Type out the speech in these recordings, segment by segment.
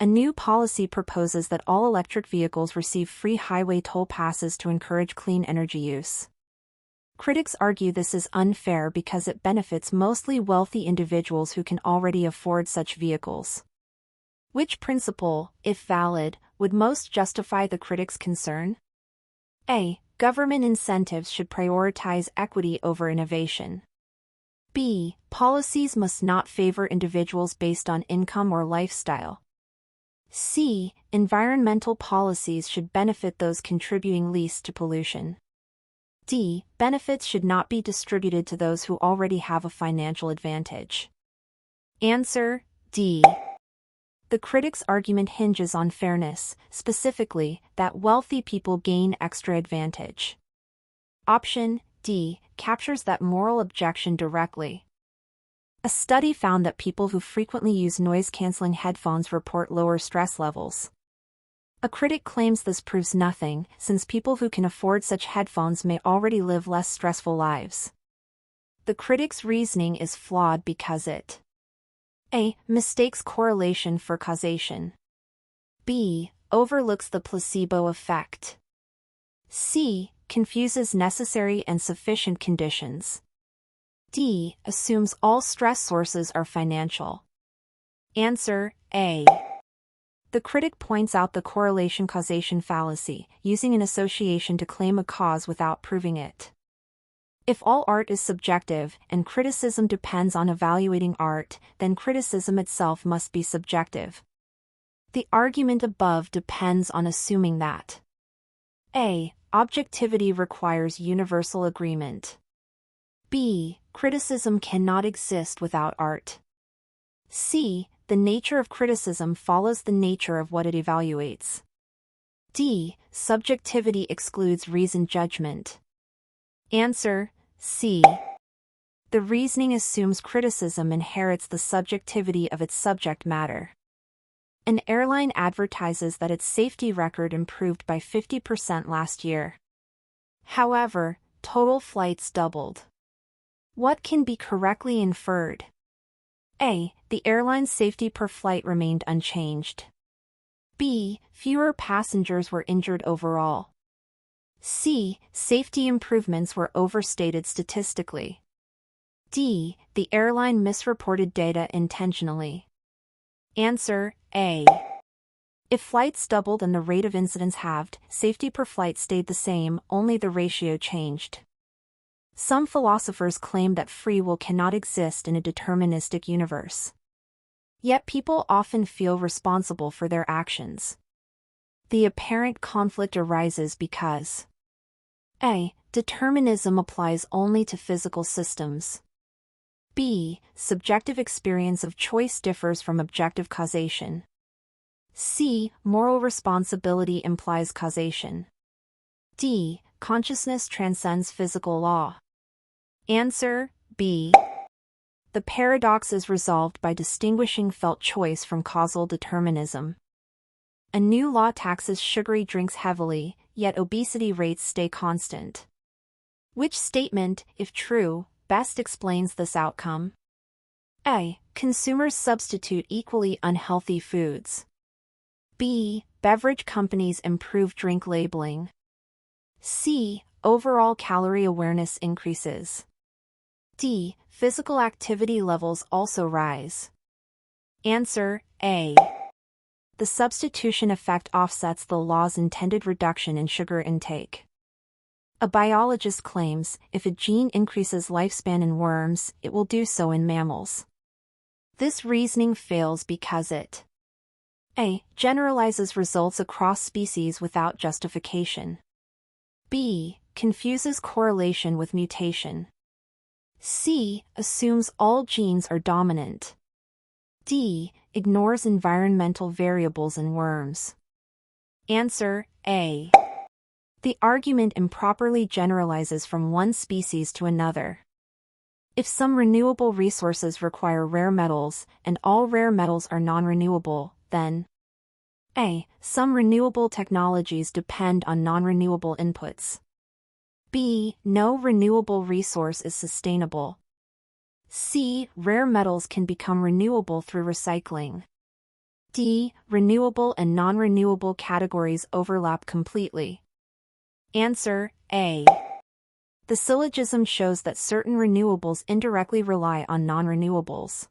A new policy proposes that all electric vehicles receive free highway toll passes to encourage clean energy use. Critics argue this is unfair because it benefits mostly wealthy individuals who can already afford such vehicles. Which principle, if valid, would most justify the critics' concern? A. Government incentives should prioritize equity over innovation. B. Policies must not favor individuals based on income or lifestyle. C. Environmental policies should benefit those contributing least to pollution. D. Benefits should not be distributed to those who already have a financial advantage. Answer: D. The critics' argument hinges on fairness, specifically, that wealthy people gain extra advantage. Option D captures that moral objection directly. A study found that people who frequently use noise-canceling headphones report lower stress levels. A critic claims this proves nothing, since people who can afford such headphones may already live less stressful lives. The critic's reasoning is flawed because it A. Mistakes correlation for causation. B. Overlooks the placebo effect. C. Confuses necessary and sufficient conditions. D. Assumes all stress sources are financial. Answer: A. The critic points out the correlation-causation fallacy, using an association to claim a cause without proving it. If all art is subjective, and criticism depends on evaluating art, then criticism itself must be subjective. The argument above depends on assuming that A. Objectivity requires universal agreement. B. Criticism cannot exist without art. C. The nature of criticism follows the nature of what it evaluates. D. Subjectivity excludes reasoned judgment. Answer: C. The reasoning assumes criticism inherits the subjectivity of its subject matter. An airline advertises that its safety record improved by 50% last year. However, total flights doubled. What can be correctly inferred? A. The airline's safety per flight remained unchanged. B. Fewer passengers were injured overall. C. Safety improvements were overstated statistically. D. The airline misreported data intentionally. Answer: A. If flights doubled and the rate of incidents halved, safety per flight stayed the same, only the ratio changed. Some philosophers claim that free will cannot exist in a deterministic universe. Yet people often feel responsible for their actions. The apparent conflict arises because A. Determinism applies only to physical systems. B. Subjective experience of choice differs from objective causation. C. Moral responsibility implies causation. D. Consciousness transcends physical law. Answer: B. The paradox is resolved by distinguishing felt choice from causal determinism. A new law taxes sugary drinks heavily, yet obesity rates stay constant. Which statement, if true, best explains this outcome? A. Consumers substitute equally unhealthy foods. B. Beverage companies improve drink labeling. C. Overall calorie awareness increases. D. Physical activity levels also rise. Answer: A. The substitution effect offsets the law's intended reduction in sugar intake. A biologist claims, if a gene increases lifespan in worms, it will do so in mammals. This reasoning fails because it A. Generalizes results across species without justification. B. Confuses correlation with mutation. C. Assumes all genes are dominant. D. Ignores environmental variables in worms. Answer: A. The argument improperly generalizes from one species to another. If some renewable resources require rare metals, and all rare metals are non-renewable, then A. Some renewable technologies depend on non-renewable inputs. B. No renewable resource is sustainable. C. Rare metals can become renewable through recycling. D. Renewable and non-renewable categories overlap completely. Answer A. The syllogism shows that certain renewables indirectly rely on non-renewables.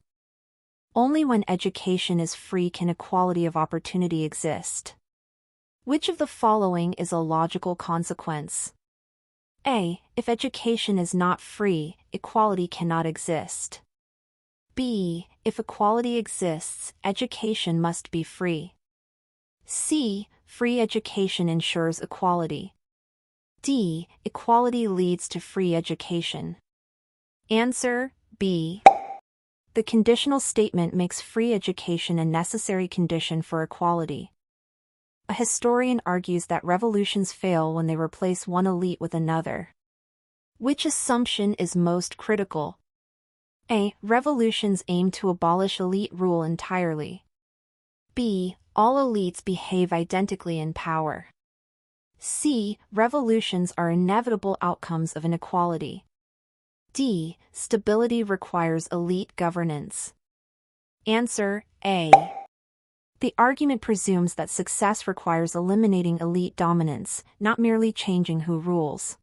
Only when education is free can equality of opportunity exist. Which of the following is a logical consequence? A. If education is not free, equality cannot exist. B. If equality exists, education must be free. C. Free education ensures equality. D. Equality leads to free education. Answer B. The conditional statement makes free education a necessary condition for equality. A historian argues that revolutions fail when they replace one elite with another. Which assumption is most critical? A. Revolutions aim to abolish elite rule entirely. B. All elites behave identically in power. C. Revolutions are inevitable outcomes of inequality. D. Stability requires elite governance. Answer A. The argument presumes that success requires eliminating elite dominance, not merely changing who rules.